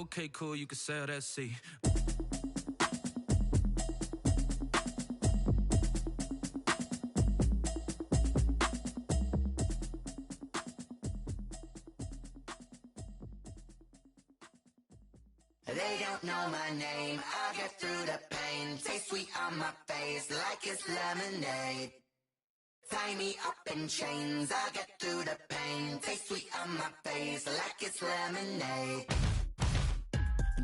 Okay, cool, you can sail that sea. They don't know my name, I get through the pain. Taste sweet on my face like it's lemonade. Tie me up in chains, I get through the pain. Taste sweet on my face like it's lemonade.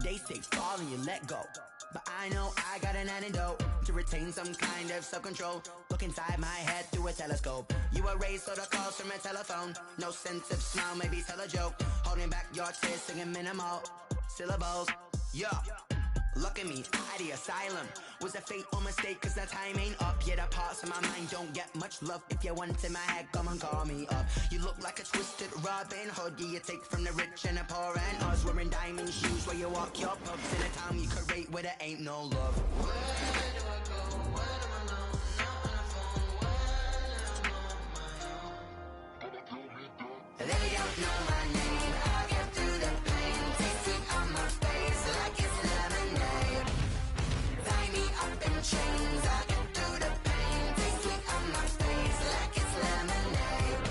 They say fall and you let go, but I know I got an antidote to retain some kind of self-control. Look inside my head through a telescope. You erase all the calls from a telephone. No sense of smile, maybe tell a joke. Holding back your tears, singing minimal syllables. Yeah, look at me, out the asylum. Was a fate or mistake, cause the time ain't up. Yeah, the parts of my mind don't get much love. If you want in my head, come and call me up. You look like a twisted Robin Hood. Yeah, you take from the rich and the poor and us. Wearing diamond shoes where you walk your pubs. In a town you could rate where there ain't no love. Where do I go? Where do I know? Not on the phone. When I'm on my own. They don't know my name. I get through the pain. Taste sweet on my face like it's lemonade. Tie me up in chains. I get through the pain. Taste sweet on my face like it's lemonade.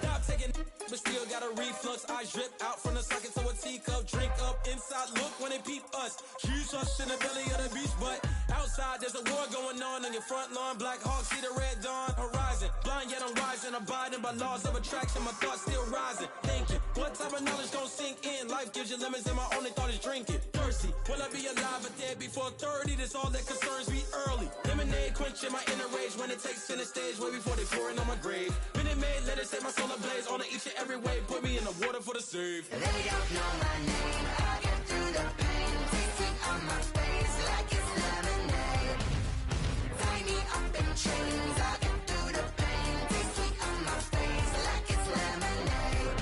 Stop taking, but still got a reflux. I drip out from the socket to a teacup. Drink up inside, look when they peep us. Choose us in the belly of the beach, but outside there's a war going on your front lawn. Black Hawk, see the red dawn horizon. Blind yet I'm rising, abiding by laws of attraction. My thoughts still rising, thinking what type of knowledge gon' sink in? Life gives you lemons and my only thought is drinking. Thirsty, will I be alive or dead before 30? That's all that concerns me early. Lemonade quenching my inner rage when it takes center stage way before they pouring on my grave. Minute Maid, let it set my soul ablaze on each and every way. Put me in the water for the save. They don't know my name, I get through the pain. Taste sweet on my face like it's lemonade. Tie me up in chains, I get through the pain. Taste sweet on my face like it's lemonade.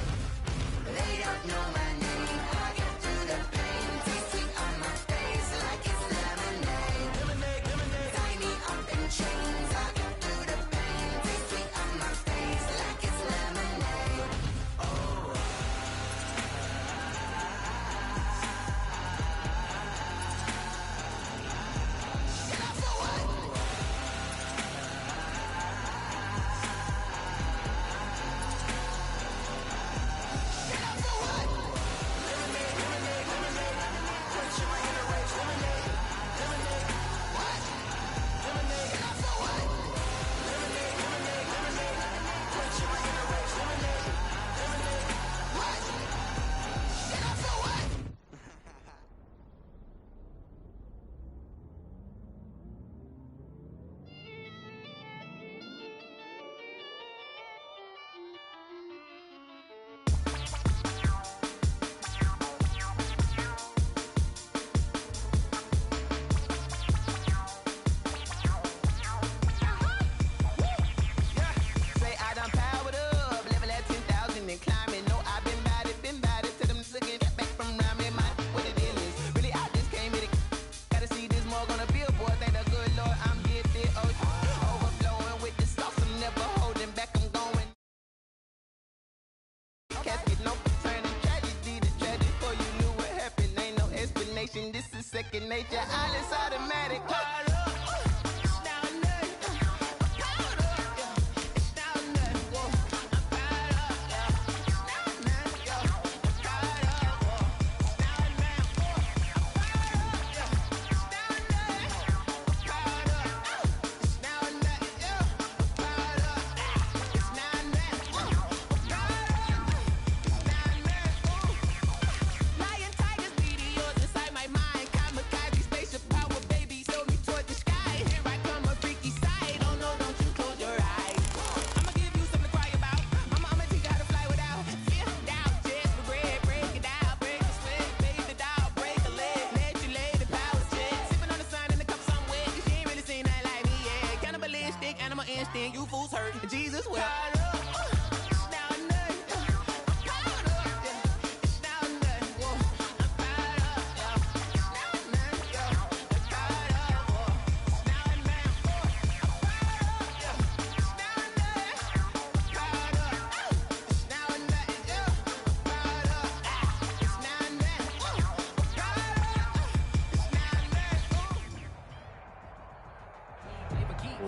They don't know my name, I get through the pain. Taste sweet on my face like it's lemonade. Lemonade, lemonade. Tie me up in chains, I get through the pain. Taste sweet on my face like it's lemonade. Oh. This is second nature, all is automatic. You fools hurt, Jesus will.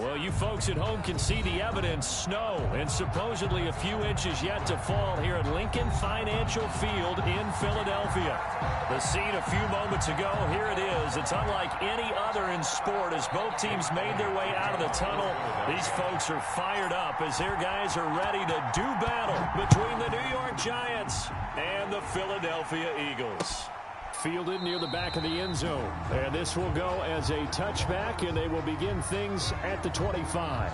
Well, you folks at home can see the evidence. Snow and supposedly a few inches yet to fall here at Lincoln Financial Field in Philadelphia. The scene a few moments ago, here it is. It's unlike any other in sport as both teams made their way out of the tunnel. These folks are fired up as their guys are ready to do battle between the New York Giants and the Philadelphia Eagles. Fielded near the back of the end zone. And this will go as a touchback, and they will begin things at the 25.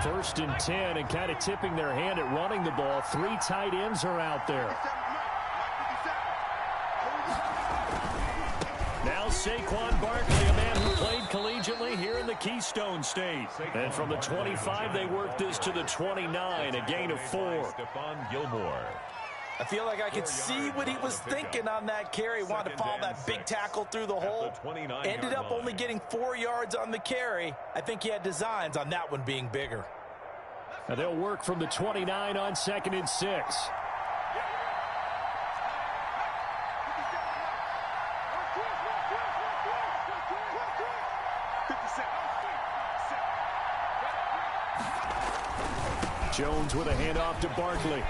First and 10, and kind of tipping their hand at running the ball. 3 tight ends are out there. Now Saquon Barkley, a man who played collegiately here in the Keystone State. And from the 25, they work this to the 29, a gain of 4. Stephon Gilmore. I feel like I could see what he was thinking on that carry. Wanted to follow that big tackle through the hole. Ended up only getting 4 yards on the carry. I think he had designs on that one being bigger. Now they'll work from the 29 on 2nd and 6. Jones with a handoff to Barkley.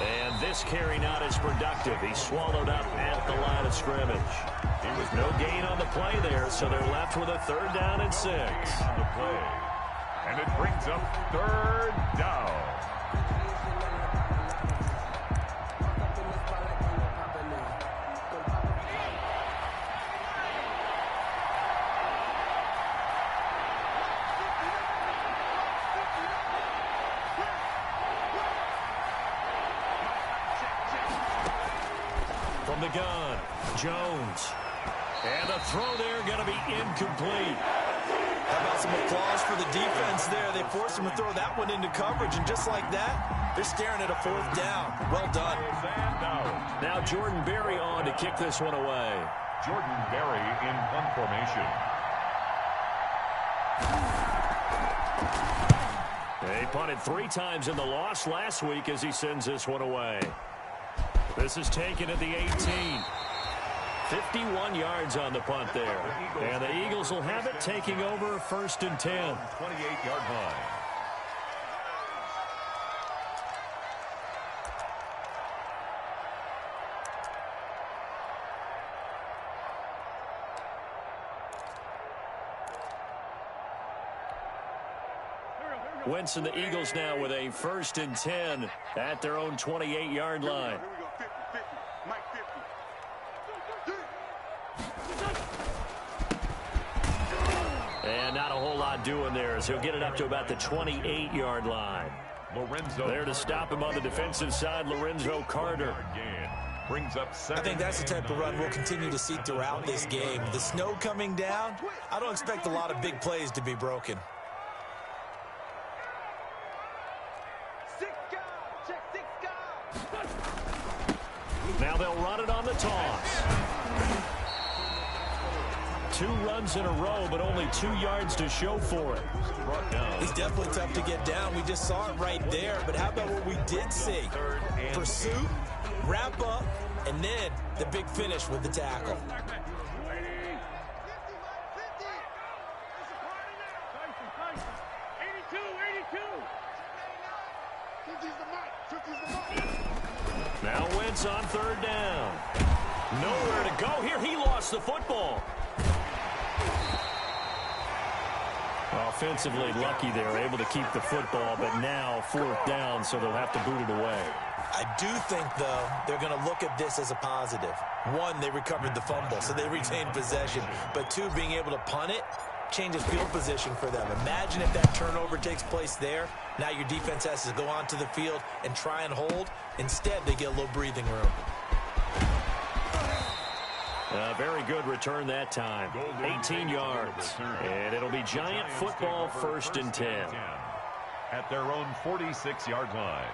And this carry not as productive. He swallowed up at the line of scrimmage. There was no gain on the play there, so they're left with a 3rd down and 6. The play. And it brings up 3rd down. From the gun, Jones. And the throw there going to be incomplete. How about some applause for the defense there? They forced him to throw that one into coverage, and just like that, they're staring at a 4th down. Well done. Now Jordan Berry on to kick this one away. Jordan Berry in punt formation. They punted 3 times in the loss last week as he sends this one away. This is taken at the 18. 51 yards on the punt there. And the Eagles will have it, taking over 1st and 10. 28-yard line. Wentz and the Eagles now with a 1st and 10 at their own 28-yard line. And not a whole lot doing there as he'll get it up to about the 28-yard line. Lorenzo there to stop him on the defensive side, Lorenzo Carter. Brings up I think that's the type of run we'll continue to see throughout this game. The snow coming down, I don't expect a lot of big plays to be broken. Now they'll run it on the toss. 2 runs in a row, but only 2 yards to show for it. He's definitely tough to get down. We just saw it right there. But how about what we did see? Pursuit, wrap up, and then the big finish with the tackle. Now Wentz on 3rd down. Nowhere to go here. He lost the football. Offensively lucky they're able to keep the football, but now 4th down, so they'll have to boot it away. I do think, though, they're going to look at this as a positive. 1, they recovered the fumble, so they retained possession. But 2, being able to punt it changes field position for them. Imagine if that turnover takes place there. Now your defense has to go onto the field and try and hold. Instead, they get a little breathing room. A very good return that time. 18 yards. And it'll be Giant football, 1st and 10. At their own 46-yard line.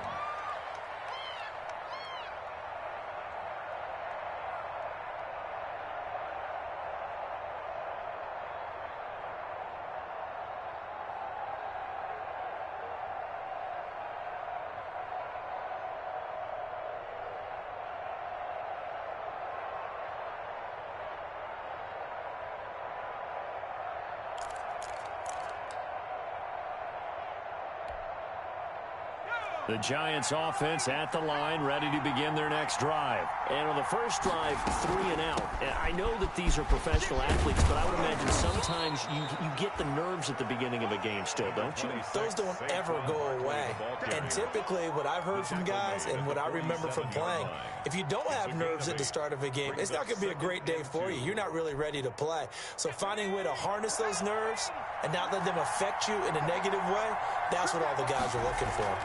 The Giants offense at the line, ready to begin their next drive. And on the first drive, 3 and out. I know that these are professional athletes, but I would imagine sometimes you get the nerves at the beginning of a game still, don't you? Those don't ever go away. And typically what I've heard from guys and what I remember from playing, if you don't have nerves at the start of a game, it's not going to be a great day for you. You're not really ready to play. So finding a way to harness those nerves and not let them affect you in a negative way, that's what all the guys are looking for.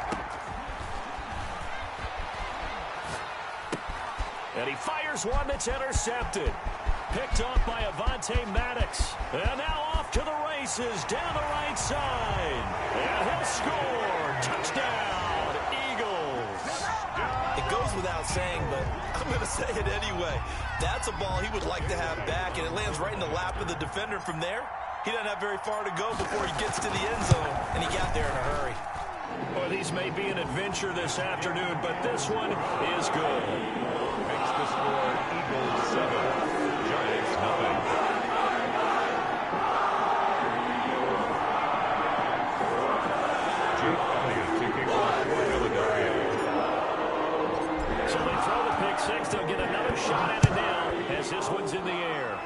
And he fires one that's intercepted. Picked off by Avonte Maddox. And now off to the races down the right side. And he'll score. Touchdown, Eagles. It goes without saying, but I'm going to say it anyway. That's a ball he would like to have back, and it lands right in the lap of the defender. From there, he doesn't have very far to go before he gets to the end zone, and he got there in a hurry. Well, these may be an adventure this afternoon, but this one is good. Makes the score Eagles 7, Giants nothing. Jake Elliott kicking off for Philadelphia. So they throw the pick six. They'll get another shot at it now as this one's in the air.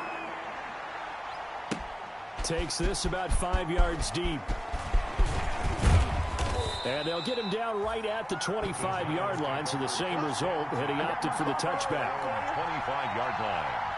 Takes this about 5 yards deep. And they'll get him down right at the 25-yard line, so the same result, had he opted for the touchback. 25-yard line.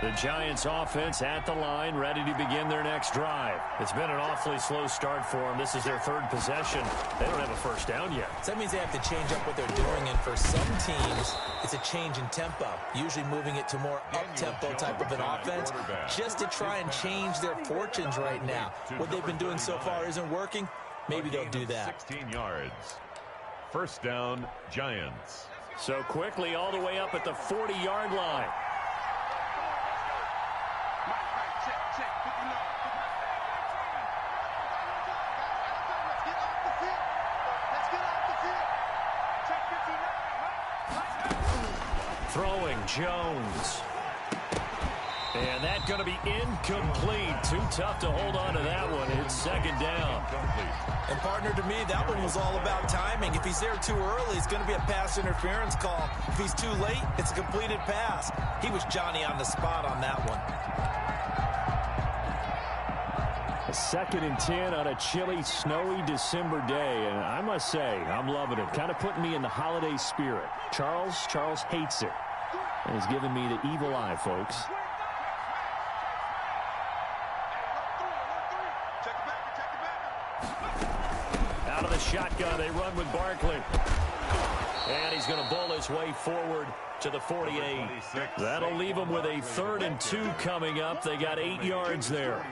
The Giants offense at the line, ready to begin their next drive. It's been an awfully slow start for them. This is their 3rd possession. They don't have a first down yet. So that means they have to change up what they're doing, and for some teams, it's a change in tempo, usually moving it to more up-tempo type of an offense, just to try and change their fortunes right now. What they've been doing so far isn't working. Maybe they'll do that. 16 yards. First down, Giants. So quickly all the way up at the 40-yard line. Throwing Jones. And that's going to be incomplete. Too tough to hold on to that one. It's 2nd down. And partner, to me, that one was all about timing. If he's there too early, it's going to be a pass interference call. If he's too late, it's a completed pass. He was Johnny on the spot on that one. A 2nd and 10 on a chilly, snowy December day. And I must say, I'm loving it. Kind of putting me in the holiday spirit. Charles hates it. And has given me the evil eye, folks. Out of the shotgun, they run with Barkley. And he's going to bowl his way forward to the 48. That'll leave him with a 3rd and 2 coming up. They got 8 yards there.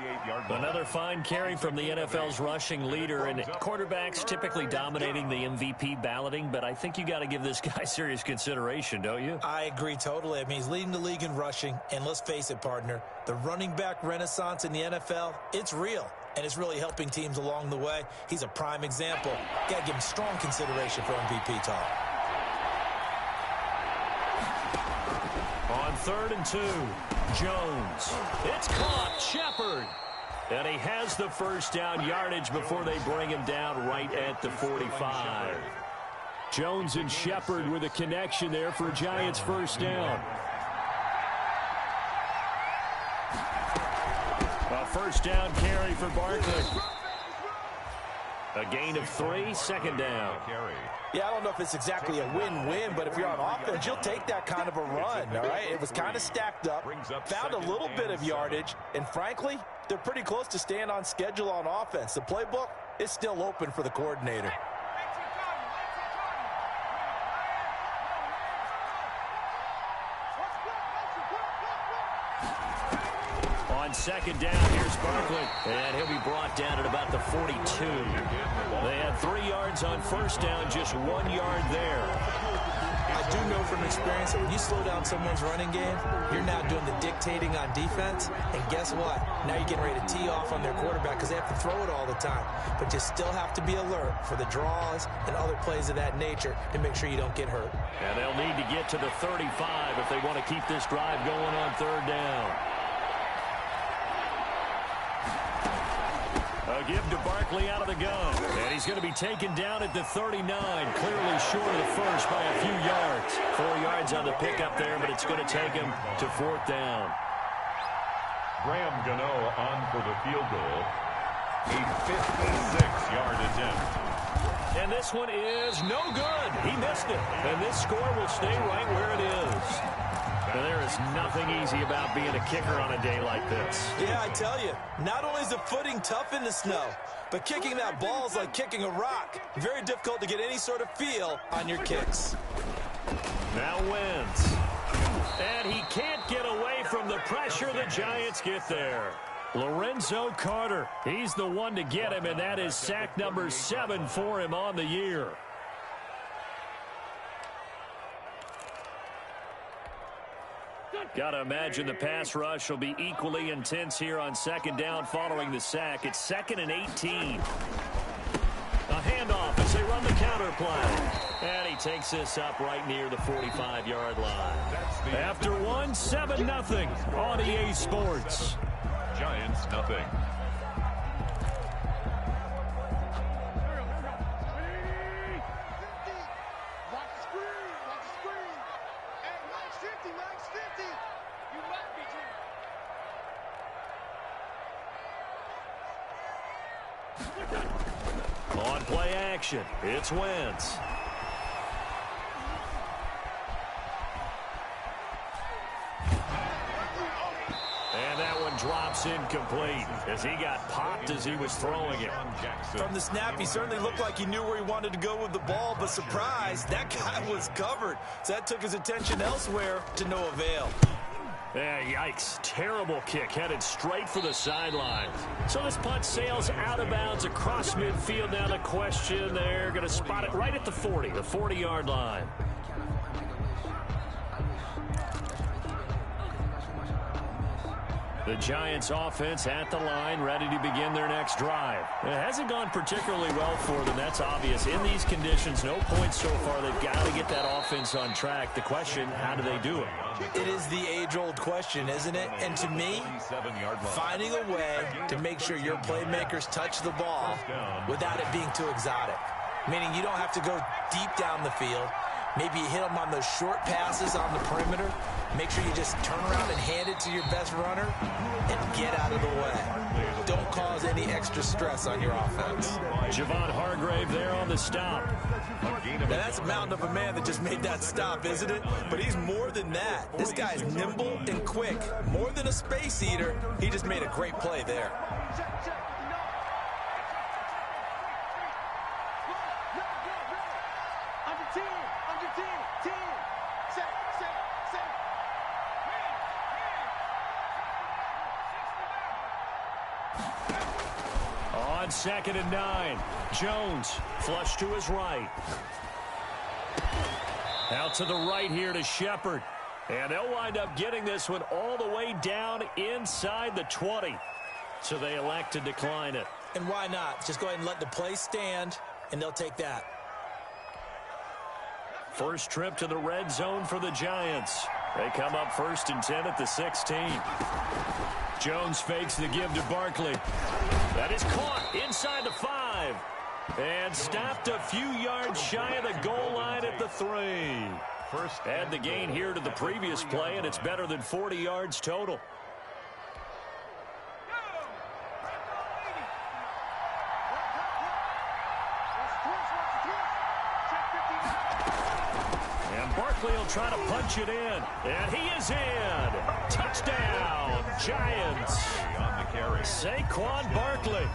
Another fine carry from the NFL's rushing leader. And quarterbacks typically dominating the MVP balloting, but I think you got to give this guy serious consideration, don't you? I agree totally. I mean, he's leading the league in rushing. And let's face it, partner, the running back renaissance in the NFL, it's real. And it's really helping teams along the way. He's a prime example. Got to give him strong consideration for MVP talk. On 3rd and 2, Jones. It's caught. Shepard. And he has the first down yardage before they bring him down right at the 45. Jones and Shepard with a connection there for a Giants first down. A first down carry for Barkley. A gain of 3, second down. Yeah, I don't know if it's exactly a win-win, but if you're on offense, you'll take that kind of a run, all right? It was kind of stacked up, found a little bit of yardage, and frankly, they're pretty close to staying on schedule on offense. The playbook is still open for the coordinator. On second down, here's Barkley, and he'll be brought down at about the 42. They had 3 yards on first down, just 1 yard there. I do know from experience that when you slow down someone's running game, you're now doing the dictating on defense, and guess what? Now you're getting ready to tee off on their quarterback because they have to throw it all the time. But you still have to be alert for the draws and other plays of that nature to make sure you don't get hurt. And they'll need to get to the 35 if they want to keep this drive going on third down. A give to Barkley out of the gun. And he's going to be taken down at the 39, clearly short of the first by a few yards. 4 yards on the pickup there, but it's going to take him to fourth down. Graham Gano on for the field goal. A 56-yard attempt. And this one is no good. He missed it. And this score will stay right where it is. Now, there is nothing easy about being a kicker on a day like this. Yeah, I tell you, not only is the footing tough in the snow, but kicking that ball is like kicking a rock. Very difficult to get any sort of feel on your kicks. Now Wentz. And he can't get away from the pressure. The Giants get there. Lorenzo Carter, he's the one to get him, and that is sack number 7 for him on the year. Got to imagine the pass rush will be equally intense here on second down following the sack. It's 2nd and 18. A handoff as they run the counter play. And he takes this up right near the 45-yard line. After one, 7-0 on EA Sports. Giants, nothing. On play action, it's Wentz. And that one drops incomplete as he got popped as he was throwing it. From the snap, he certainly looked like he knew where he wanted to go with the ball, but surprise, that guy was covered. So that took his attention elsewhere to no avail. Yeah, yikes. Terrible kick headed straight for the sideline. So this punt sails out of bounds across midfield. Now the question, they're going to spot it right at the 40, the 40-yard line. The Giants offense at the line, ready to begin their next drive. It hasn't gone particularly well for them, that's obvious. In these conditions, no points so far. They've got to get that offense on track. The question, how do they do it? It is the age-old question, isn't it? And to me, finding a way to make sure your playmakers touch the ball without it being too exotic. Meaning you don't have to go deep down the field. Maybe you hit them on those short passes on the perimeter. Make sure you just turn around and hand it to your best runner and get out of the way. Don't cause any extra stress on your offense. Javon Hargrave there on the stop. Now that's a mountain of a man that just made that stop, isn't it? But he's more than that. This guy's nimble and quick. More than a space eater, he just made a great play there. On 2nd and 9, Jones flush to his right. Out to the right here to Shepard. And they'll wind up getting this one all the way down inside the 20. So they elect to decline it. And why not? Just go ahead and let the play stand, and they'll take that. First trip to the red zone for the Giants. They come up 1st and 10 at the 16. Jones fakes the give to Barkley. That is caught inside the 5. And stopped a few yards shy of the goal line at the 3. Add the gain here to the previous play, and it's better than 40 yards total. try to punch it in. And he is in. Touchdown, Giants. On the carry. Saquon Barkley,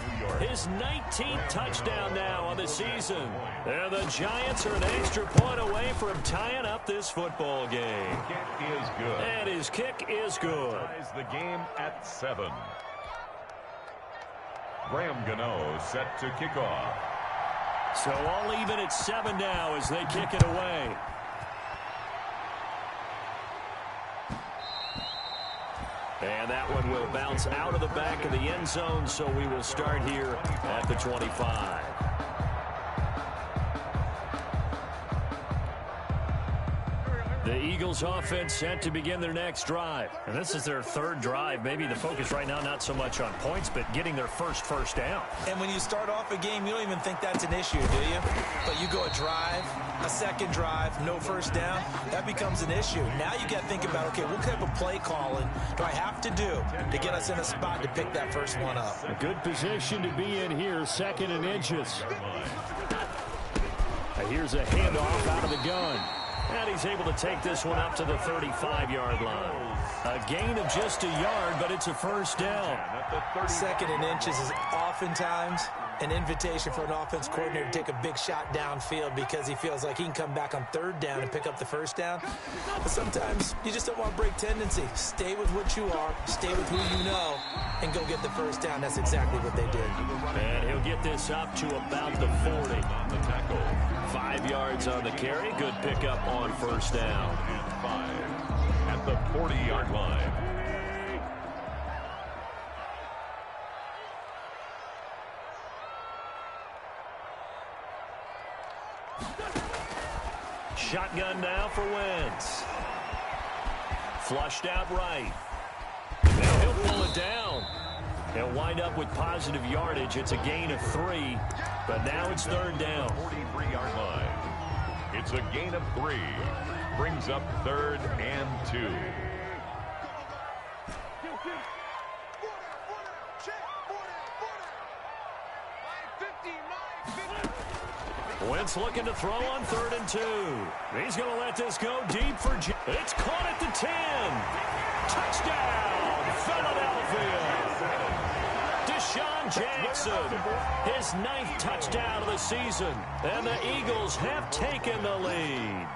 his 19th touchdown now on the season. And the Giants are an extra point away from tying up this football game. Kick is good. And his kick is good. Ties the game at 7. Graham Gano set to kick off. So all even at 7 now as they kick it away. And that one will bounce out of the back of the end zone, so we will start here at the 25. The Eagles offense set to begin their next drive. And this is their 3rd drive. Maybe the focus right now not so much on points, but getting their first down. And when you start off a game, you don't even think that's an issue, do you? But you go a drive, a second drive, no first down, that becomes an issue. Now you got to think about, okay, what type of play calling do I have to do to get us in a spot to pick that first one up? A good position to be in here, 2nd and inches. Here's a handoff out of the gun. And he's able to take this one up to the 35-yard line. A gain of just a yard, but it's a first down. 2nd and inches is oftentimes an invitation for an offense coordinator to take a big shot downfield because he feels like he can come back on 3rd down and pick up the first down. But sometimes you just don't want to break tendency. Stay with what you are, stay with who you know, and go get the first down. That's exactly what they did. And he'll get this up to about the 40. On the tackle. 5 yards on the carry. Good pickup on first down. And 5 at the 40-yard line. Shotgun now for Wentz. Flushed out right. Now he'll pull it down. He'll wind up with positive yardage. It's a gain of 3, but now it's 3rd down. 43-yard line. It's a gain of 3. Brings up 3rd and 2. Wentz looking to throw on 3rd and 2. He's going to let this go deep for it's caught at the 10. Touchdown, Philadelphia. Deshaun Jackson, his 9th touchdown of the season. And the Eagles have taken the lead.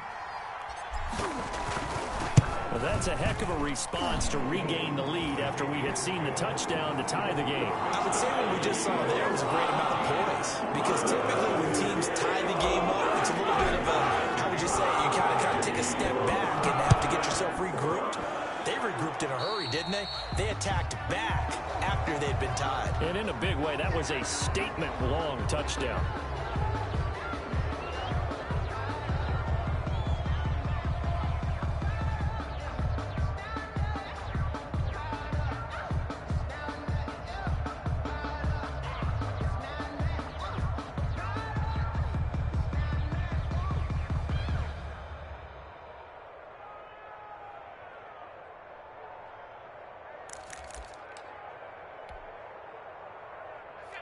Well, that's a heck of a response to regain the lead after we had seen the touchdown to tie the game. I would say what we just saw there was a great amount of poise. Because typically when teams tie the game up, it's a little bit of a, how would you say, you kind of take a step back and have to get yourself regrouped. They regrouped in a hurry, didn't they? They attacked back after they'd been tied. And in a big way, that was a statement-long touchdown.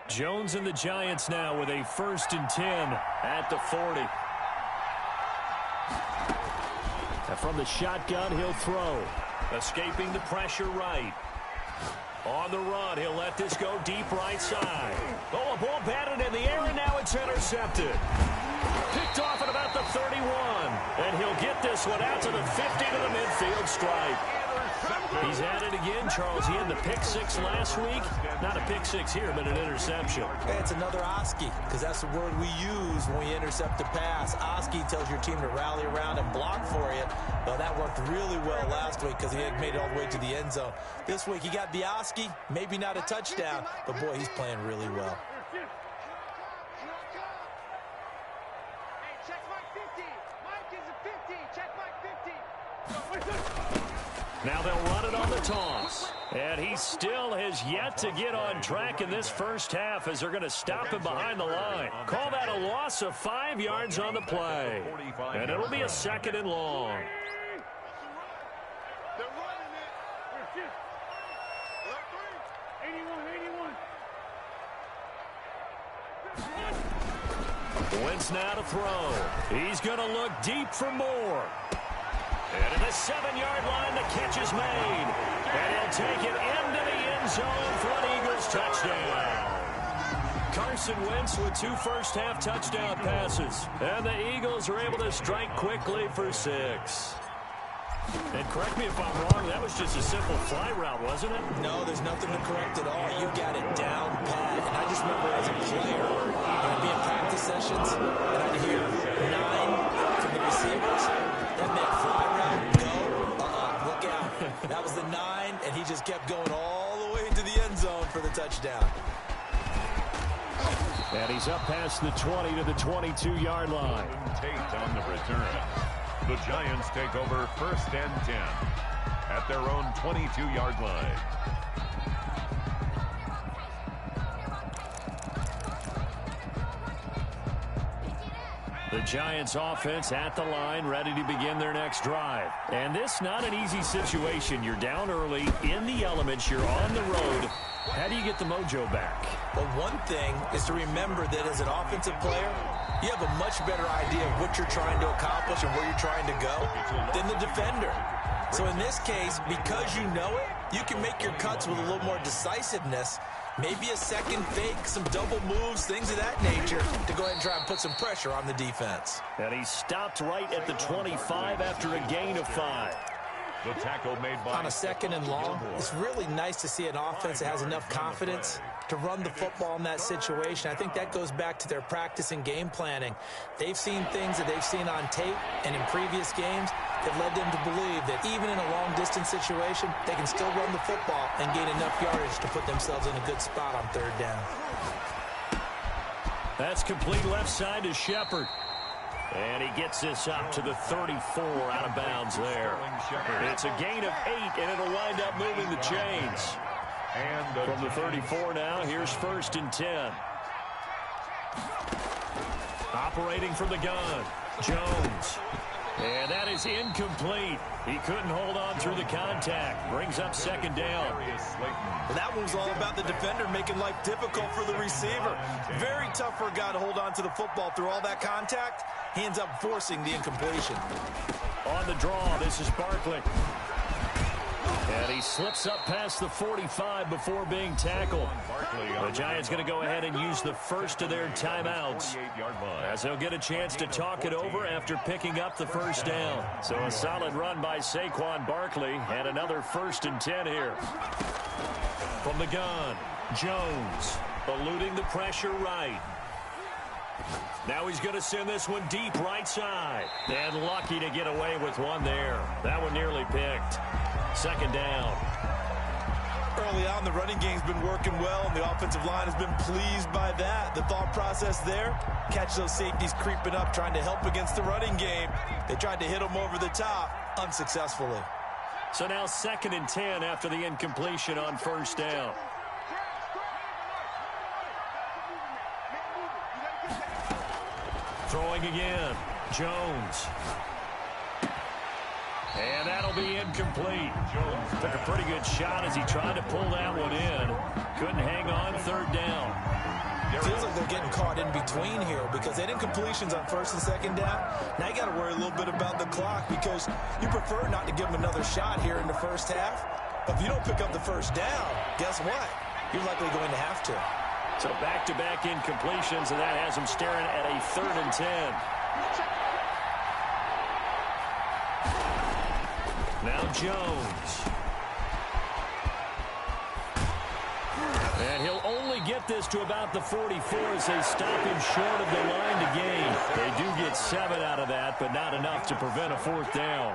Jones and the Giants now with a 1st and 10 at the 40. And from the shotgun, he'll throw. Escaping the pressure right. On the run, he'll let this go deep right side. Oh, a ball batted in the air, and now it's intercepted. Picked off at about the 31. And he'll get this one out to the 50 to the midfield stripe. He's at it again, Charles. He had the pick-6 last week. Not a pick-6 here, but an interception. Hey, it's another Oski, because that's the word we use when we intercept a pass. Oski tells your team to rally around and block for you. Well, that worked really well last week because he had made it all the way to the end zone. This week, he got the Oski, maybe not a touchdown, but, boy, he's playing really well. Now they'll run it on the toss. And he still has yet to get on track in this first half as they're going to stop him behind the line. Call that a loss of 5 yards on the play. And it'll be a 2nd and long. Wentz now to throw. He's going to look deep for more. And at the 7-yard line, the catch is made. And he'll take it into the end zone for an Eagles touchdown. Carson Wentz with 2 first-half touchdown passes. And the Eagles are able to strike quickly for 6. And correct me if I'm wrong, that was just a simple fly route, wasn't it? No, there's nothing to correct at all. You got it down pat. And I just remember as a player, when I'd be in practice sessions, and I'd hear 9 from the receivers. That meant fly route, go, look out. That was the 9, and he just kept going all the way into the end zone for the touchdown. And he's up past the 20 to the 22-yard line. Tate on the return. The Giants take over 1st and 10 at their own 22-yard line. The Giants offense at the line, ready to begin their next drive. And this not an easy situation. You're down early, in the elements, you're on the road. How do you get the mojo back? Well, one thing is to remember that as an offensive player, you have a much better idea of what you're trying to accomplish and where you're trying to go than the defender. So in this case, because you know it, you can make your cuts with a little more decisiveness. Maybe a second fake, some double moves, things of that nature to go ahead and try and put some pressure on the defense. And he stopped right at the 25 after a gain of 5. The tackle made by on a 2nd and long, it's really nice to see an offense that has enough confidence to run the football in that situation. I think that goes back to their practice and game planning. They've seen things that they've seen on tape and in previous games that led them to believe that even in a long-distance situation, they can still run the football and gain enough yardage to put themselves in a good spot on 3rd down. That's complete left side to Shepard. And he gets this up to the 34 out of bounds there. It's a gain of 8, and it'll wind up moving the chains. And from the 34 now, here's 1st and 10. Operating from the gun, Jones. And that is incomplete. He couldn't hold on through the contact. Brings up 2nd down. Well, that one was all about the defender making life difficult for the receiver. Very tough for a guy to hold on to the football through all that contact. He ends up forcing the incompletion. On the draw, this is Barkley. And he slips up past the 45 before being tackled. The Giants going to go ahead and use the first of their timeouts, as they'll get a chance to talk it over after picking up the 1st down. So a solid run by Saquon Barkley, and another 1st and 10 here. From the gun, Jones, eluding the pressure right. Now he's going to send this one deep right side. And lucky to get away with one there. That one nearly picked. 2nd down. Early on, the running game's been working well, and the offensive line has been pleased by that. The thought process there, catch those safeties creeping up, trying to help against the running game. They tried to hit them over the top, unsuccessfully. So now 2nd and 10 after the incompletion on 1st down. Throwing again, Jones. And that'll be incomplete. Jones took a pretty good shot as he tried to pull that one in. Couldn't hang on, 3rd down. It feels like they're getting caught in between here because they had incompletions on 1st and 2nd down. Now you got to worry a little bit about the clock because you prefer not to give them another shot here in the 1st half. But if you don't pick up the 1st down, guess what? You're likely going to have to. So back-to-back incompletions, and that has him staring at a 3rd and 10. Now Jones. And he'll only get this to about the 44 as they stop him short of the line to gain. They do get 7 out of that, but not enough to prevent a 4th down.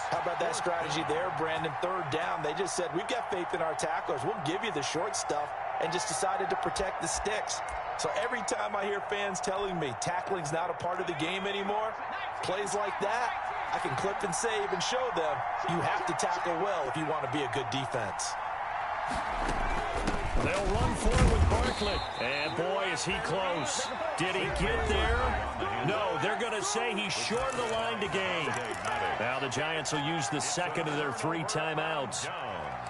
How about that strategy there, Brandon? 3rd down, they just said, we've got faith in our tacklers. We'll give you the short stuff, and just decided to protect the sticks. So every time I hear fans telling me tackling's not a part of the game anymore, plays like that, I can clip and save and show them you have to tackle well if you want to be a good defense. They'll run forward with Barkley. And boy, is he close. Did he get there? No, they're going to say he's short of the line to gain. Now the Giants will use the 2nd of their 3 timeouts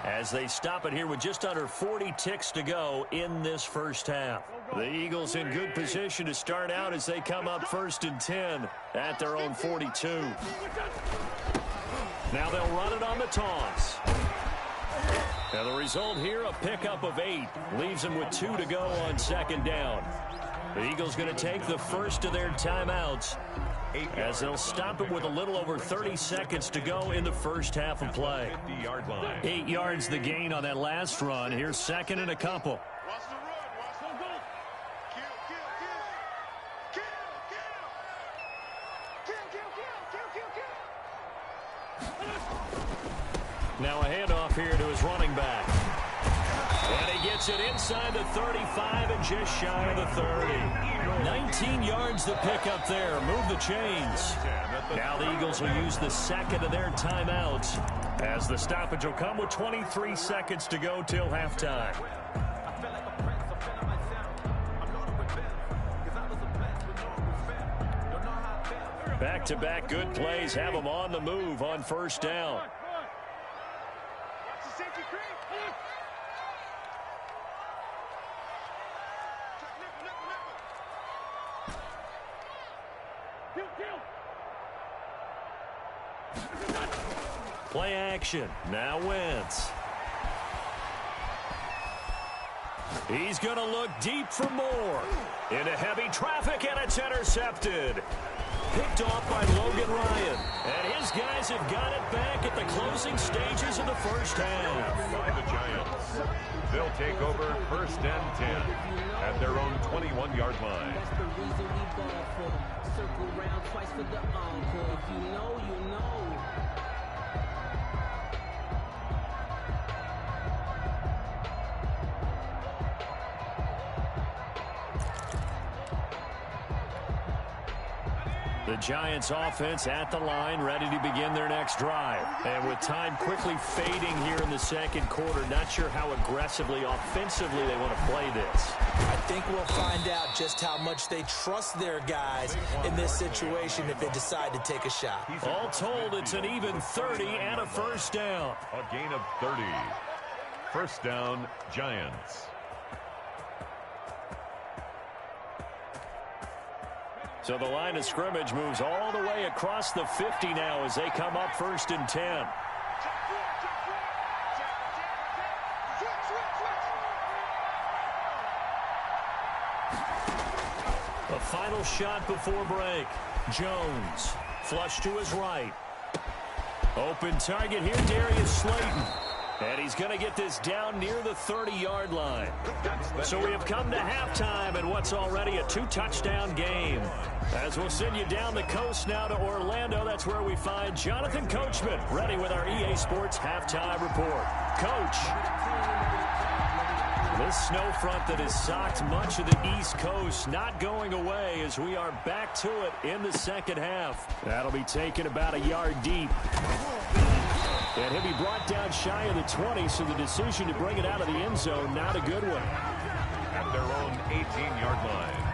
as they stop it here with just under 40 ticks to go in this 1st half. The Eagles in good position to start out as they come up 1st and 10 at their own 42. Now they'll run it on the toss. Now the result here, a pickup of 8. Leaves them with 2 to go on second down. The Eagles going to take the first of their timeouts as they'll stop it with a little over 30 seconds to go in the first half of play. 8 yards the gain on that last run. Here's second and a couple. Now a handoff here to his running back. And he gets it inside the 35 and just shy of the 30. 19 yards to pick up there. Move the chains. Now the Eagles will use the second of their timeouts as the stoppage will come with 23 seconds to go till halftime. Back-to-back good plays have them on the move on first down. Play action. Now Wentz. He's going to look deep for more. Into heavy traffic, and it's intercepted. Picked off by Logan Ryan. And his guys have got it back at the closing stages of the first half. By the Giants. They'll take over first and 10 at their own 21-yard line. That's the reason we ball for them. Circle round twice for the encore. If you know, you know. The Giants offense at the line, ready to begin their next drive. And with time quickly fading here in the second quarter, not sure how aggressively, offensively they want to play this. I think we'll find out just how much they trust their guys in this situation if they decide to take a shot. All told, it's an even 30 and a first down. A gain of 30. First down, Giants. So the line of scrimmage moves all the way across the 50 now as they come up first and 10. The final shot before break. Jones, flush to his right. Open target here, Darius Slayton. And he's going to get this down near the 30-yard line. So we have come to halftime in what's already a 2-touchdown game. As we'll send you down the coast now to Orlando, that's where we find Jonathan Coachman ready with our EA Sports halftime report. Coach, this snow front that has socked much of the East Coast not going away as we are back to it in the second half. That'll be taken about a yard deep. And he'll be brought down shy of the 20, so the decision to bring it out of the end zone, not a good one. At their own 18-yard line.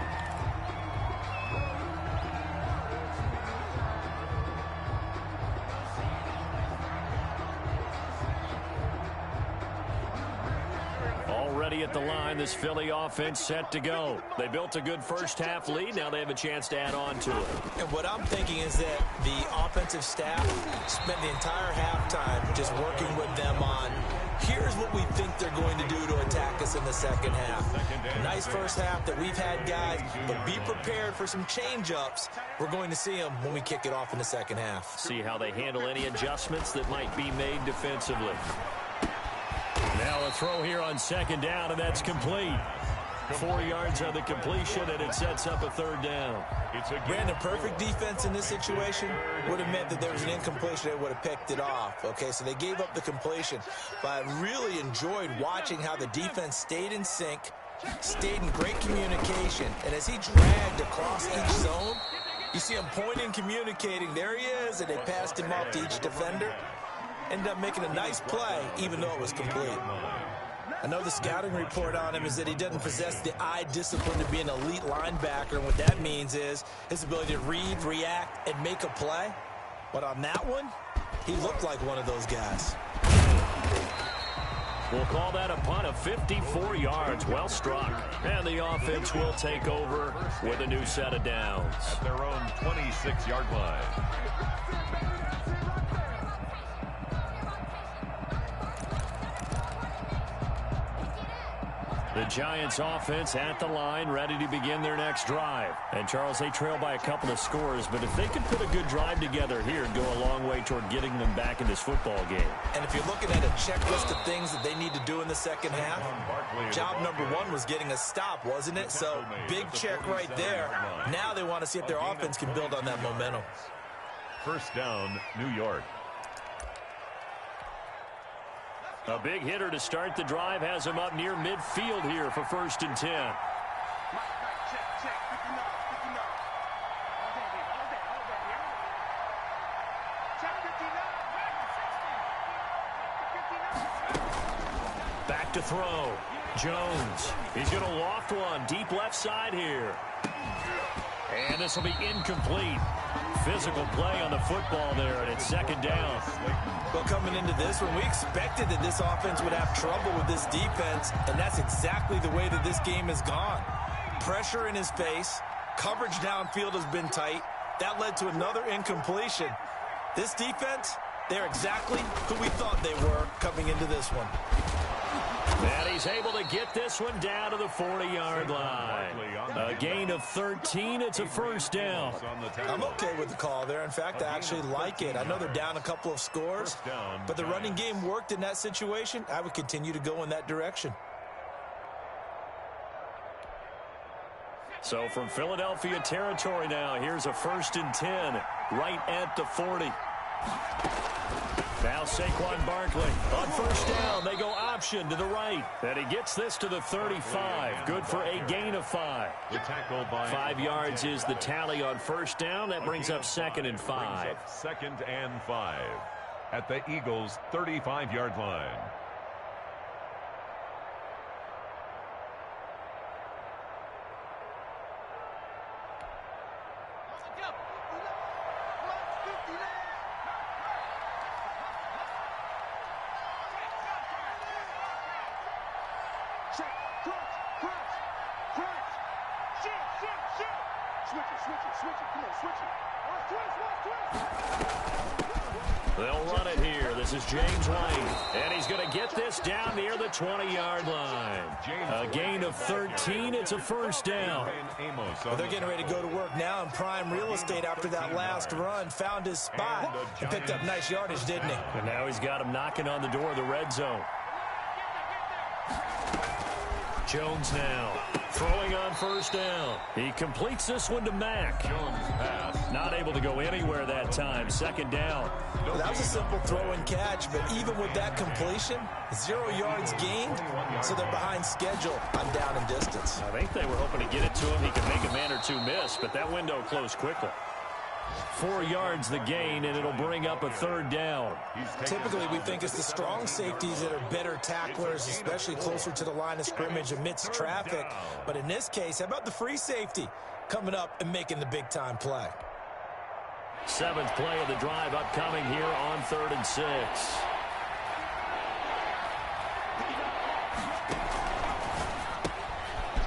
Already at the line, this Philly offense set to go. They built a good first-half lead. Now they have a chance to add on to it. And what I'm thinking is that the offensive staff spent the entire halftime just working with them on, here's what we think they're going to do to attack us in the second half. Nice first half that we've had, guys, but be prepared for some change-ups. We're going to see them when we kick it off in the second half. See how they handle any adjustments that might be made defensively. Now a throw here on second down, and that's complete. 4 yards on the completion, and it sets up a third down. Brandon, perfect defense in this situation would have meant that there was an incompletion. They would have picked it off. Okay, so they gave up the completion. But I really enjoyed watching how the defense stayed in sync, stayed in great communication. And as he dragged across each zone, you see him pointing, communicating. There he is, and they passed him off to each defender. Ended up making a nice play, even though it was complete. I know the scouting report on him is that he doesn't possess the eye discipline to be an elite linebacker, and what that means is his ability to read, react, and make a play. But on that one, he looked like one of those guys. We'll call that a punt of 54 yards. Well struck. And the offense will take over with a new set of downs. At their own 26-yard line. The Giants offense at the line, ready to begin their next drive. And, Charles, they trail by a couple of scores, but if they can put a good drive together here and go a long way toward getting them back in this football game. And if you're looking at a checklist of things that they need to do in the second half, job number one was getting a stop, wasn't it? So, big check right there. Now they want to see if their offense can build on that momentum. First down, New York. A big hitter to start the drive has him up near midfield here for 1st and 10. Back to throw. Jones. He's going to loft one deep left side here. And this will be incomplete. Physical play on the football there, and it's 2nd down. Well, coming into this one, we expected that this offense would have trouble with this defense, and that's exactly the way that this game has gone. Pressure in his face. Coverage downfield has been tight. That led to another incompletion. This defense, they're exactly who we thought they were coming into this one. And he's able to get this one down to the 40-yard line. A gain of 13. It's a 1st down. I'm okay with the call there. In fact, I actually like it. I know they're down a couple of scores, but the running game worked in that situation. I would continue to go in that direction. So from Philadelphia territory now, here's a 1st and 10 right at the 40. Now Saquon Barkley on 1st down. They go option to the right. And he gets this to the 35. Good for a gain of 5. 5 yards is the tally on 1st down. That brings up 2nd and 5. 2nd and 5 at the Eagles' 35-yard line. They'll run it here. This is James White. And he's going to get this down near the 20-yard line. A gain of 13. It's a 1st down. Well, they're getting ready to go to work now in prime real estate after that last run. Found his spot and picked up nice yardage, didn't he? And now he's got him knocking on the door of the red zone. Jones now throwing on 1st down. He completes this one to Mack. Not able to go anywhere that time. 2nd down. Well, that was a simple throw and catch, but even with that completion, 0 yards gained, so they're behind schedule on down and distance. I think they were hoping to get it to him. He could make a man or two miss, but that window closed quickly. 4 yards the gain, and it'll bring up a 3rd down. Typically, we think it's the strong safeties that are better tacklers, especially closer to the line of scrimmage amidst traffic. But in this case, how about the free safety coming up and making the big-time play? 7th play of the drive upcoming here on 3rd and 6.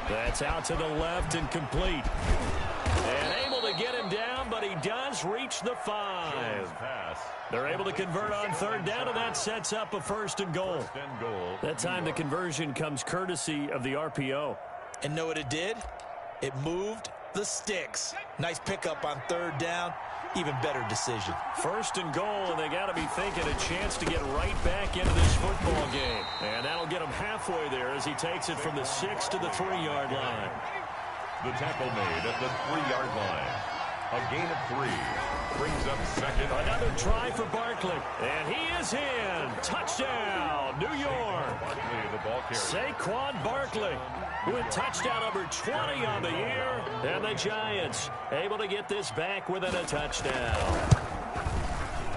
That's out to the left and complete. And able to get him down, but he does reach the 5. They're able to convert on 3rd down, and that sets up a 1st and goal. That time the conversion comes courtesy of the RPO. And know what it did? It moved the sticks. Nice pickup on 3rd down. Even better decision. 1st and goal, and they got to be thinking a chance to get right back into this football game. And that'll get him halfway there as he takes it from the 6 to the 3-yard line. The tackle made at the 3-yard line. A gain of 3 brings up 2nd. Another try for Barkley, and he is in. Touchdown, New York. Saquon Barkley with touchdown number 20 on the year, and the Giants able to get this back within a touchdown.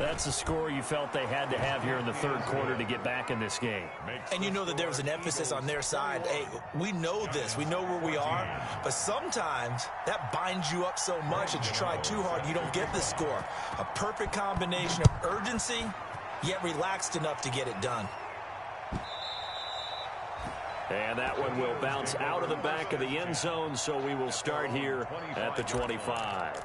That's the score you felt they had to have here in the 3rd quarter to get back in this game. And you know that there was an emphasis on their side. Hey, we know this. We know where we are. But sometimes that binds you up so much that you try too hard, you don't get the score. A perfect combination of urgency, yet relaxed enough to get it done. And that one will bounce out of the back of the end zone, so we will start here at the 25.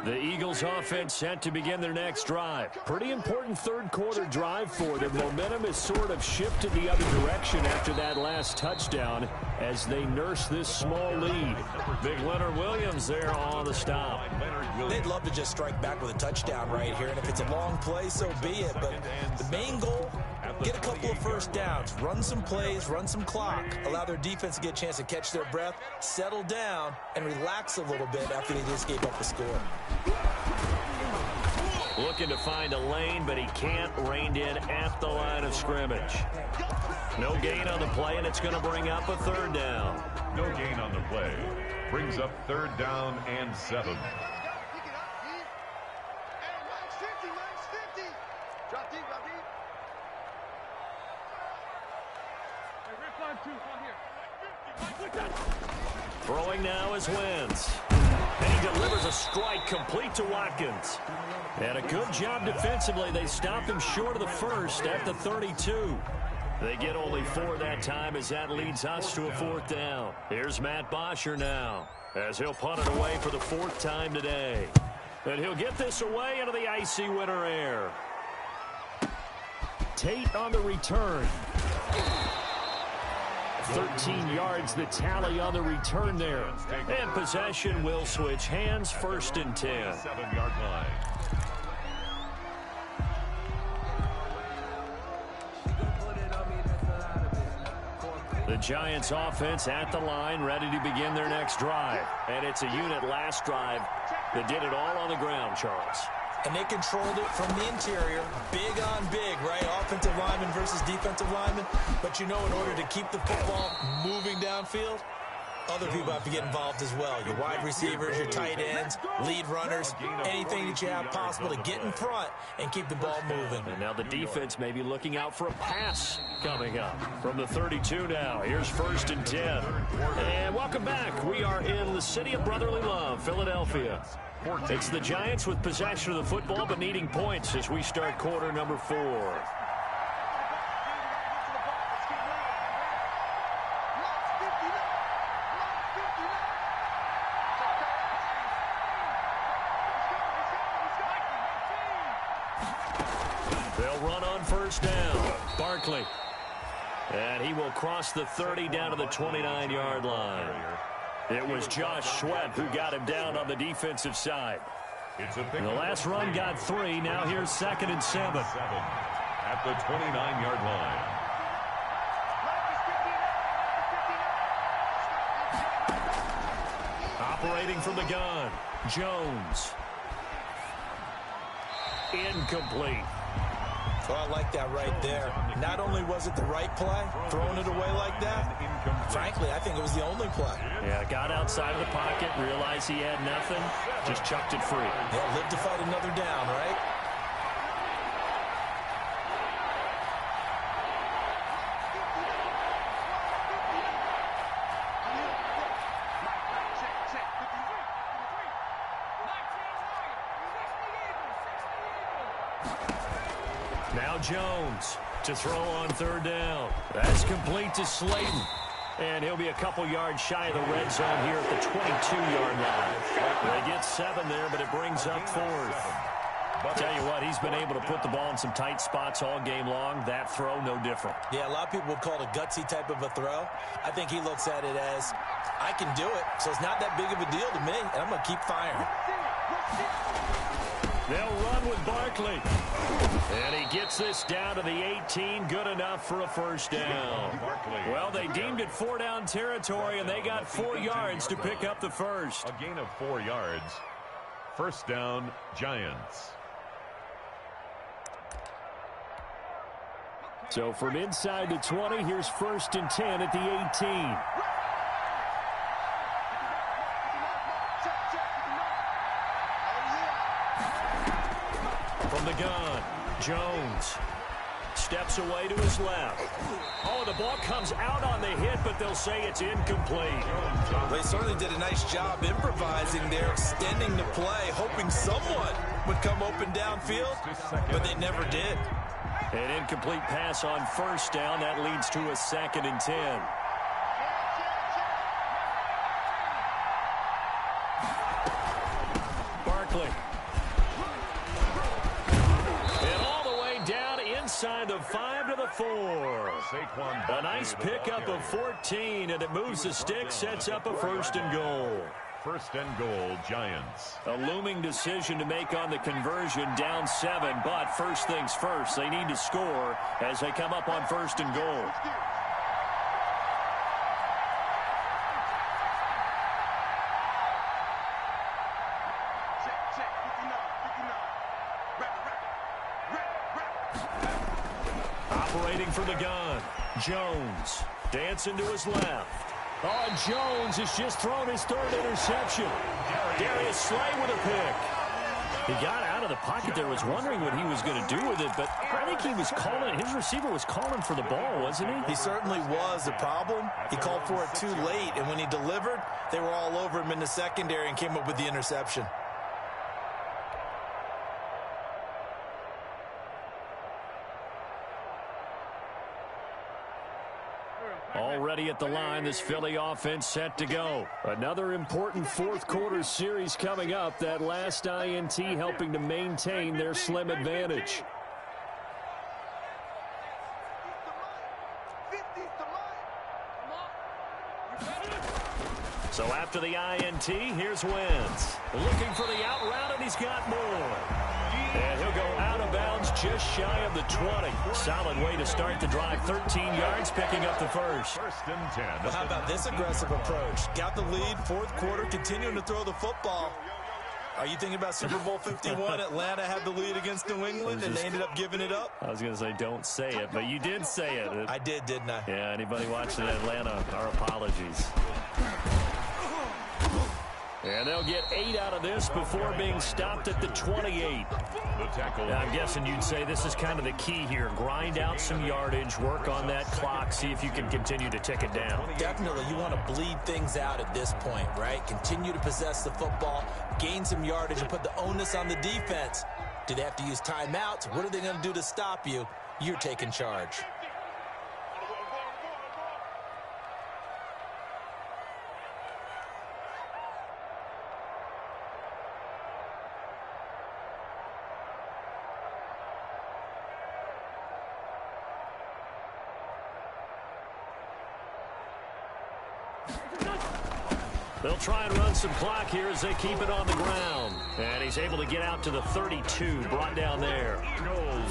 The Eagles offense set to begin their next drive. Pretty important third-quarter drive for them. Momentum has sort of shifted the other direction after that last touchdown as they nurse this small lead. Big Leonard Williams there on the stop. They'd love to just strike back with a touchdown right here, and if it's a long play, so be it. But the main goal, get a couple of first downs, run some plays, run some clock, allow their defense to get a chance to catch their breath, settle down, and relax a little bit after they just gave up a score. Looking to find a lane, but he can't. Reined in at the line of scrimmage. No gain on the play, and it's going to bring up a third down. No gain on the play. Brings up third down and 7. Throwing now is Wentz. And he delivers a strike complete to Watkins. And a good job defensively. They stopped him short of the first at the 32. They get only 4 that time as that leads us to a fourth down. Here's Matt Bosher now as he'll punt it away for the 4th time today. And he'll get this away into the icy winter air. Tate on the return. 13 yards the tally on the return there. And possession will switch hands, 1st and 10. 7-yard line. The Giants offense at the line, ready to begin their next drive. And it's a unit last drive that did it all on the ground, Charles. And they controlled it from the interior, big on big, right? Offensive lineman versus defensive lineman. But you know, in order to keep the football moving downfield, other people have to get involved as well. Your wide receivers, your tight ends, lead runners, anything that you have possible to get in front and keep the ball moving. And now the defense may be looking out for a pass coming up from the 32 now. Here's 1st and 10. And welcome back. We are in the city of brotherly love, Philadelphia. It's the Giants with possession of the football but needing points as we start quarter number 4. They'll run on 1st down. Barkley. And he will cross the 30 down to the 29-yard line. It was Josh Sweat who got him down on the defensive side. And the last run got 3. Now here's 2nd and 7. At the 29-yard line. Operating from the gun, Jones. Incomplete. Well, I like that right there. Not only was it the right play, throwing it away like that, frankly, I think it was the only play. Yeah, got outside of the pocket, realized he had nothing, just chucked it free. Yeah, live to fight another down, right? Now Jones to throw on 3rd down. That's complete to Slayton. And he'll be a couple yards shy of the red zone here at the 22-yard line. They get 7 there, but it brings up 4th. Tell you what, he's been able to put the ball in some tight spots all game long. That throw, no different. Yeah, a lot of people would call it a gutsy type of a throw. I think he looks at it as, I can do it, so it's not that big of a deal to me, and I'm going to keep firing. They'll run with Barkley. And he gets this down to the 18. Good enough for a 1st down. Well, they deemed it 4-down territory, and they got 4 yards to pick up the 1st. A gain of 4 yards. 1st down, Giants. So from inside the 20, here's 1st and 10 at the 18. From the gun, Jones steps away to his left. Oh, the ball comes out on the hit, but they'll say it's incomplete. They certainly did a nice job improvising there, extending the play, hoping someone would come open downfield, but they never did. An incomplete pass on 1st down. That leads to a 2nd and 10. 4. A nice pickup of 14, and it moves the stick, sets up a 1st and goal. 1st and goal, Giants. A looming decision to make on the conversion, down 7, but first things first, they need to score as they come up on 1st and goal. Operating for the gun, Jones dancing to his left. Oh, Jones has just thrown his 3rd interception. Darius Slay with a pick. He got out of the pocket there, was wondering what he was going to do with it, but I think he was calling, his receiver was calling for the ball, wasn't he? He certainly was. The problem, he called for it too late, and when he delivered, they were all over him in the secondary and came up with the interception. Already at the line, this Philly offense set to go. Another important 4th quarter series coming up. That last INT helping to maintain their slim advantage. So after the INT, here's Wentz. Looking for the out route, and he's got more. And he'll go out of bounds just shy of the 20. Solid way to start the drive. 13 yards, picking up the 1st. 1st and 10. Well, how about this aggressive approach? Got the lead, 4th quarter, continuing to throw the football. Are you thinking about Super Bowl 51? Atlanta had the lead against New England, and they ended up giving it up? I was going to say don't say it, but you did say it. I did, didn't I? Yeah, anybody watching Atlanta, our apologies. And they'll get 8 out of this before being stopped at the 28. Now, I'm guessing you'd say this is kind of the key here. Grind out some yardage, work on that clock, see if you can continue to tick it down. Definitely, you want to bleed things out at this point, right? Continue to possess the football, gain some yardage, and put the onus on the defense. Do they have to use timeouts? What are they going to do to stop you? You're taking charge. They'll try and run some clock here as they keep it on the ground. And he's able to get out to the 32, brought down there.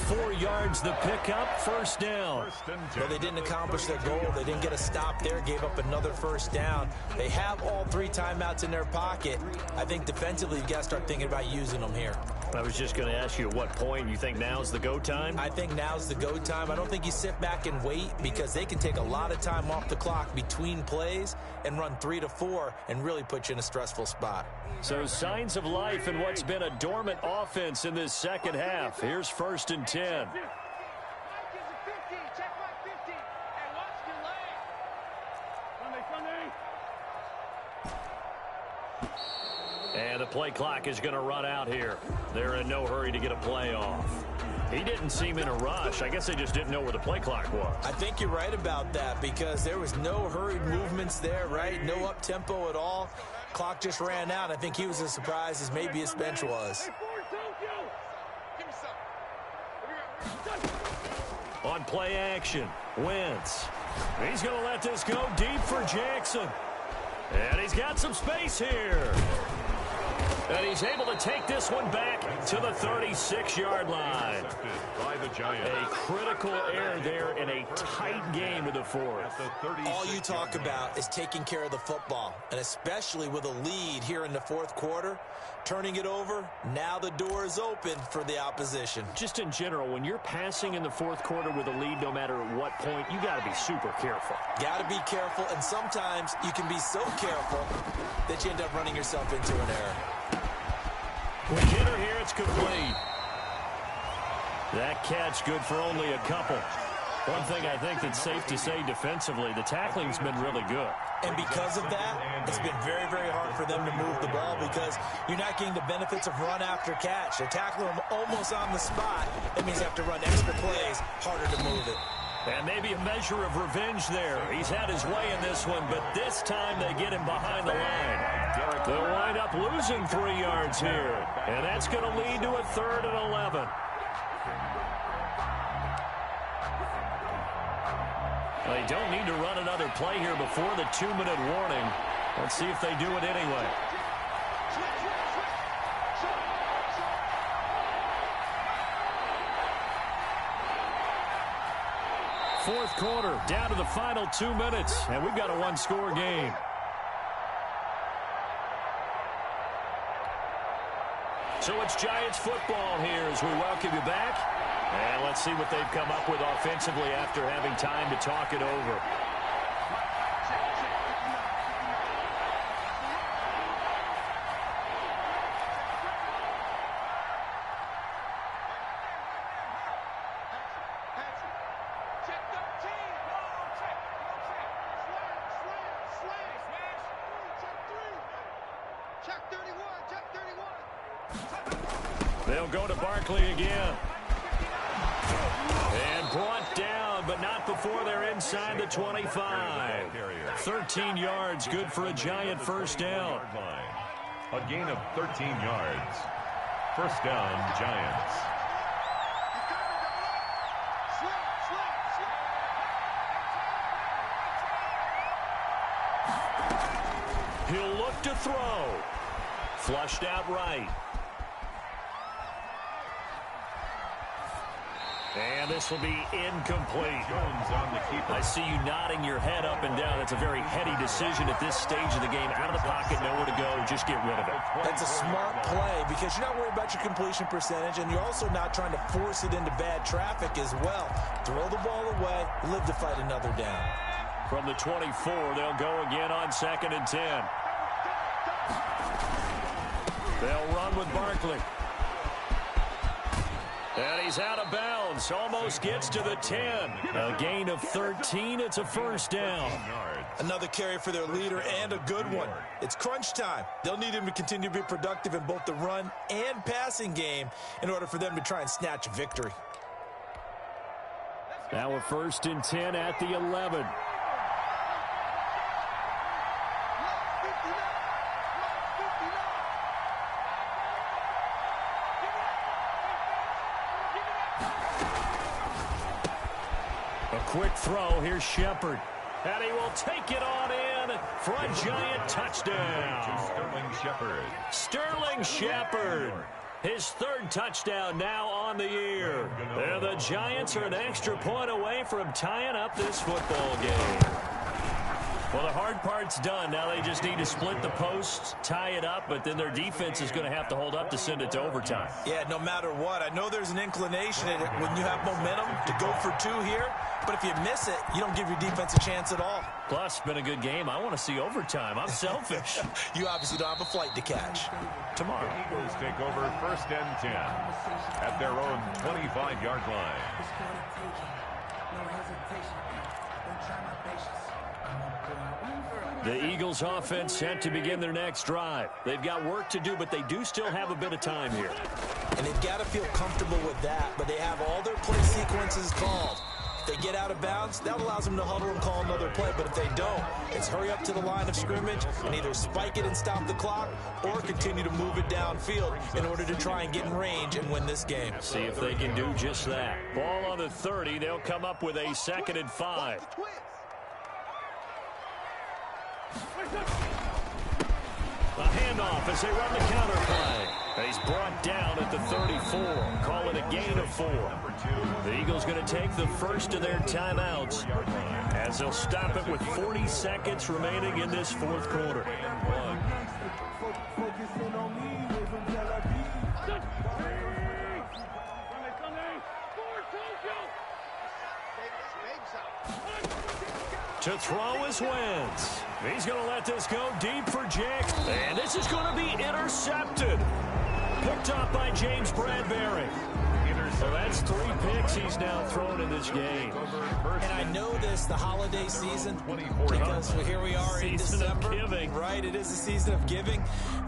4 yards the pickup, 1st down. Well, they didn't accomplish their goal. They didn't get a stop there, gave up another 1st down. They have all 3 timeouts in their pocket. I think defensively, you got to start thinking about using them here. I was just going to ask you at what point you think now's the go time? I think now's the go time. I don't think you sit back and wait because they can take a lot of time off the clock between plays and run 3 to 4 and really put you in a stressful spot. So signs of life in what's been a dormant offense in this second half. Here's 1st and 10. And the play clock is going to run out here. They're in no hurry to get a play off. He didn't seem in a rush. I guess they just didn't know where the play clock was. I think you're right about that because there was no hurried movements there, right? No up-tempo at all. Clock just ran out. I think he was as surprised as maybe his bench was. On play action, Wentz. He's going to let this go deep for Jackson. And he's got some space here. And he's able to take this one back to the 36-yard line. By the Giants. A critical error there in a tight game of the 4th. All you talk about is taking care of the football, and especially with a lead here in the 4th quarter, turning it over, now the door is open for the opposition. Just in general, when you're passing in the 4th quarter with a lead, no matter at what point, you got to be super careful. Got to be careful, and sometimes you can be so careful that you end up running yourself into an error. We get her here, it's complete. That catch good for only a couple. One thing I think that's safe to say defensively, the tackling's been really good. And because of that, it's been very, very hard for them to move the ball because you're not getting the benefits of run after catch. They're tackling them almost on the spot. That means you have to run extra plays, harder to move it. And maybe a measure of revenge there. He's had his way in this one, but this time they get him behind the line. They'll wind up losing 3 yards here. And that's going to lead to a 3rd and 11. They don't need to run another play here before the 2-minute warning. Let's see if they do it anyway. Fourth quarter, down to the final 2 minutes, and we've got a one-score game. So it's Giants football here as we welcome you back. And let's see what they've come up with offensively after having time to talk it over. They'll go to Barkley again. And brought down, but not before they're inside the 25. 13 yards, good for a Giant first down. A gain of 13 yards. First down, Giants. He'll look to throw. Flushed out right. And this will be incomplete. Jones on the keeper. I see you nodding your head up and down. It's a very heady decision at this stage of the game. Out of the pocket, nowhere to go. Just get rid of it. That's a smart play because you're not worried about your completion percentage, and you're also not trying to force it into bad traffic as well. Throw the ball away, live to fight another down. From the 24, they'll go again on 2nd and 10. They'll run with Barkley. And he's out of bounds. Almost gets to the 10. A gain of 13. It's a first down. Another carry for their leader and a good one. It's crunch time. They'll need him to continue to be productive in both the run and passing game in order for them to try and snatch a victory. Now a 1st and 10 at the 11. Quick throw. Here's Shepard. And he will take it on in for a Giant touchdown. Sterling Shepard. Sterling Shepard. His 3rd touchdown now on the year. And the Giants are an extra point away from tying up this football game. Well, the hard part's done. Now they just need to split the posts, tie it up, but then their defense is going to have to hold up to send it to overtime. Yeah, no matter what. I know there's an inclination in it when you have momentum to go for 2 here, but if you miss it, you don't give your defense a chance at all. Plus, been a good game. I want to see overtime. I'm selfish. You obviously don't have a flight to catch. Tomorrow. The Eagles take over 1st and 10 at their own 25-yard line. The Eagles offense set to begin their next drive. They've got work to do, but they do still have a bit of time here. And they've got to feel comfortable with that, but they have all their play sequences called. If they get out of bounds, that allows them to huddle and call another play, but if they don't, it's hurry up to the line of scrimmage and either spike it and stop the clock or continue to move it downfield in order to try and get in range and win this game. See if they can do just that. Ball on the 30. They'll come up with a 2nd and 5. A handoff as they run the counter play. He's brought down at the 34. Call it a gain of 4. The Eagles going to take the first of their timeouts as they'll stop it with 40 seconds remaining in this 4th quarter. To throw is Wentz. He's going to let this go deep for Jake. And this is going to be intercepted. Picked up by James Bradbury. So that's 3 picks he's now thrown in this game. And I know this, the holiday season, because here we are in December. Season of giving. Right, it is a season of giving.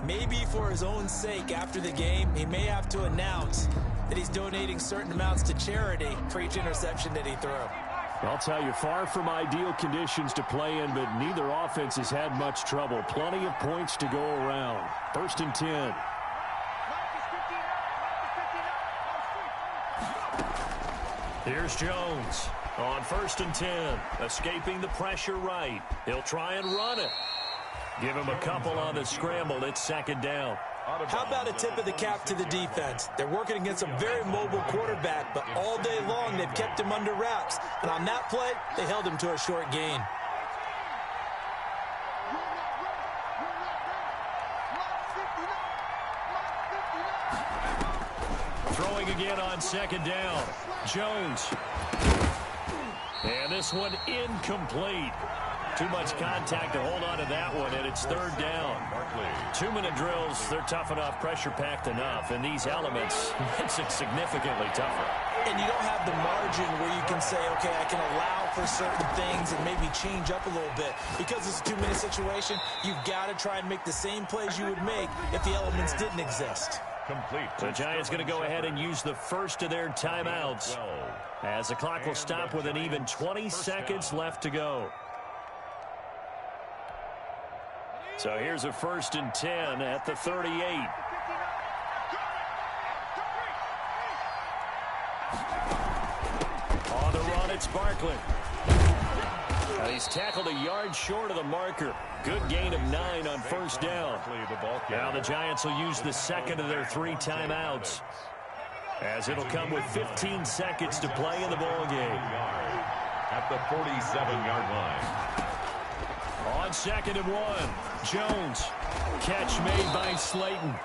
Maybe for his own sake after the game, he may have to announce that he's donating certain amounts to charity for each interception that he threw. I'll tell you, far from ideal conditions to play in, but neither offense has had much trouble. Plenty of points to go around. 1st and 10. Here's Jones on 1st and 10, escaping the pressure right. He'll try and run it. Give him a couple on the scramble. It's 2nd down. How about a tip of the cap to the defense? They're working against a very mobile quarterback, but all day long they've kept him under wraps. And on that play, they held him to a short gain. Throwing again on 2nd down. Jones. And this one incomplete. Too much contact to hold on to that one, and it's 3rd down. 2-minute drills, they're tough enough, pressure-packed enough. And these elements, it's significantly tougher. And you don't have the margin where you can say, okay, I can allow for certain things and maybe change up a little bit. Because it's a 2-minute situation, you've got to try and make the same plays you would make if the elements didn't exist. Complete. The Giants going to go ahead and use the first of their timeouts as the clock will stop with an even 20 seconds left to go. So here's a 1st and 10 at the 38. On the run, it's Barkley. And he's tackled a yard short of the marker. Good gain of 9 on 1st down. Now the Giants will use the 2nd of their 3 timeouts, as it'll come with 15 seconds to play in the ball game. At the 47-yard line. On 2nd and 1, Jones. Catch made by Slayton.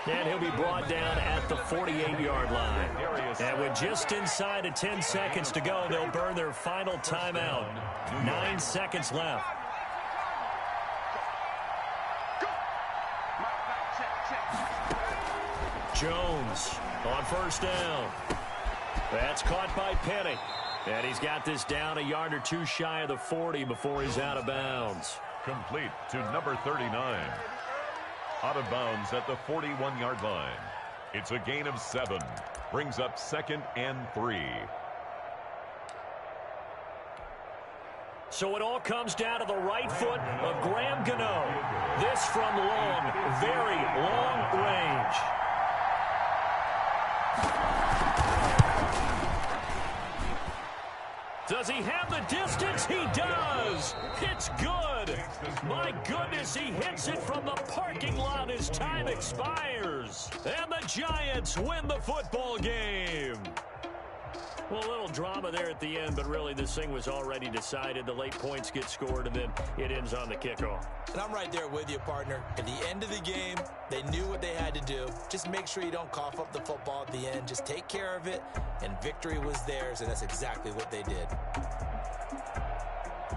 And he'll be brought down at the 48-yard line. And with just inside of 10 seconds to go, they'll burn their final timeout. 9 seconds left. Jones on 1st down. That's caught by Penny. And he's got this down a yard or 2 shy of the 40 before he's out of bounds. Complete to number 39. Out of bounds at the 41-yard line. It's a gain of 7. Brings up 2nd and 3. So it all comes down to the right foot of Graham Gano. This from long, very long range. Does he have the distance? He does. It's good. My goodness, he hits it from the parking lot as time expires. And the Giants win the football game. Well, a little drama there at the end, but really this thing was already decided. The late points get scored, and then it ends on the kickoff. And I'm right there with you, partner. At the end of the game, they knew what they had to do. Just make sure you don't cough up the football at the end. Just take care of it, and victory was theirs, and that's exactly what they did.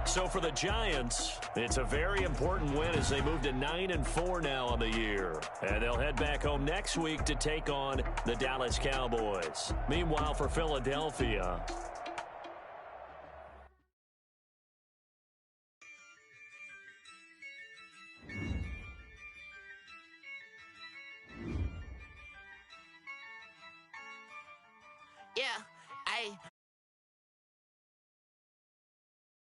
So for the Giants, it's a very important win as they move to 9-4 now on the year. And they'll head back home next week to take on the Dallas Cowboys. Meanwhile, for Philadelphia,